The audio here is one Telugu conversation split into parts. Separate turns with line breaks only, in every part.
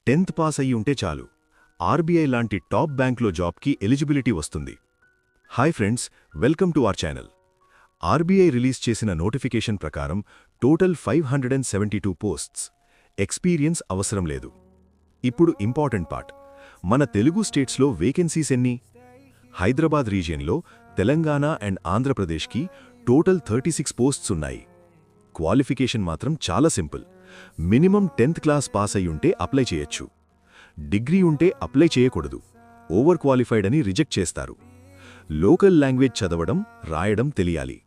10th పాస్ అయ్యి ఉంటే చాలు ఆర్బీఐ లాంటి టాప్ బ్యాంక్లో జాబ్కి ఎలిజిబిలిటీ వస్తుంది. Hi friends, welcome to our channel. RBI release చేసిన నోటిఫికేషన్ ప్రకారం టోటల్ 572 పోస్ట్స్. ఎక్స్పీరియన్స్ అవసరం లేదు. ఇప్పుడు ఇంపార్టెంట్ పార్ట్, మన తెలుగు స్టేట్స్లో వేకెన్సీస్ ఎన్ని? హైదరాబాద్ రీజియన్లో తెలంగాణ అండ్ ఆంధ్రప్రదేశ్కి టోటల్ 36 పోస్ట్స్ ఉన్నాయి. క్వాలిఫికేషన్ మాత్రం చాలా simple. Minimum 10th class pass అయ్యుంటే అప్లై చేయొచ్చు. డిగ్రీ ఉంటే అప్లై చేయకూడదు, ఓవర్ క్వాలిఫైడ్ అని రిజెక్ట్ చేస్తారు. లోకల్ లాంగ్వేజ్ చదవడం, రాయడం తెలియాలి.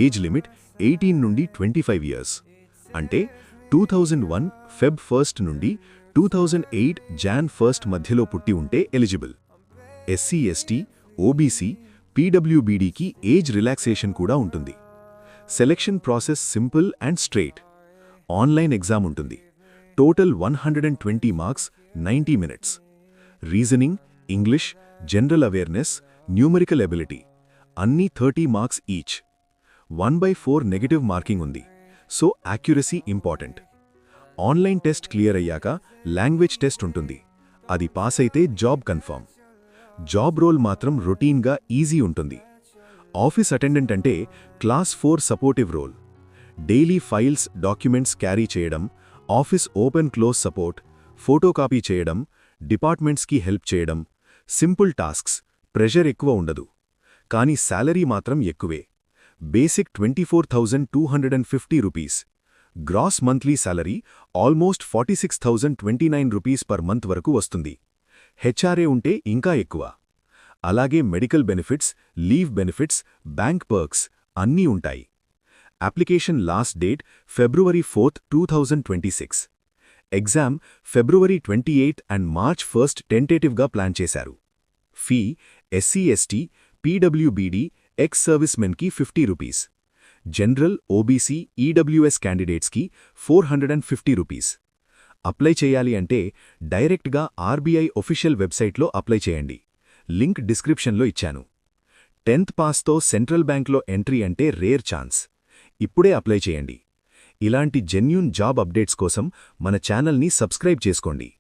ఏజ్ లిమిట్ 18 నుండి 25 ఇయర్స్. అంటే 2001 ఫెబ్ 1 నుండి 2008 జాన్ 1 మధ్యలో పుట్టి ఉంటే ఎలిజిబుల్. ఎస్సీ ఎస్టీ, ఓబీసీ, పీడబ్ల్యూబీడీకి ఏజ్ రిలాక్సేషన్ కూడా ఉంటుంది. Selection process simple and straight. Online exam ఉంటుంది. Total 120 marks, 90 minutes. Reasoning, English, general awareness, numerical ability అన్నీ 30 మార్క్స్ ఈచ్. 1/4 నెగటివ్ మార్కింగ్ ఉంది, so accuracy important. Online test clear అయ్యాక లాంగ్వేజ్ టెస్ట్ ఉంటుంది. అది పాస్ అయితే జాబ్ కన్ఫర్మ్. జాబ్ రోల్ మాత్రం రొటీన్గా ఈజీ ఉంటుంది. ఆఫీస్ అటెండెంట్ అంటే class 4 supportive role. Daily files, documents carry చేయడం, office open close support, photocopy చేయడం, డిపార్ట్మెంట్స్కి హెల్ప్ చేయడం. సింపుల్ టాస్క్స్, ప్రెషర్ ఎక్కువ ఉండదు. కానీ శాలరీ మాత్రం ఎక్కువే. Basic 24,250 rupees. Gross monthly salary almost 46,029 rupees per month వరకు వస్తుంది. హెచ్ఆర్ఏ ఉంటే ఇంకా ఎక్కువ. అలాగే medical benefits, leave benefits, bank perks అన్నీ ఉంటాయి. Application last date February 4, 2026. Exam February 28 and March 1 టెంటేటివ్గా ప్లాన్ చేశారు. ఫీ ఎస్సీ ఎస్టీ, పీడబ్ల్యూబీడీ, ఎక్స్ సర్వీస్మెన్కి 50 రూపీస్. జనరల్, ఓబీసీ, ఈడబ్ల్యూఎస్ క్యాండిడేట్స్కి 450 రూపీస్. అప్లై చేయాలి అంటే డైరెక్ట్గా ఆర్బీఐ ఒఫీషియల్ వెబ్సైట్లో అప్లై చేయండి. లింక్ డిస్క్రిప్షన్లో ఇచ్చాను. 10th పాస్తో సెంట్రల్ బ్యాంక్లో ఎంట్రీ అంటే రేర్ ఛాన్స్. ఇప్పుడే అప్లై చేయండి. ఇలాంటి జెన్యూన్ జాబ్ అప్డేట్స్ కోసం మన ఛానల్ని సబ్స్క్రైబ్ చేసుకోండి.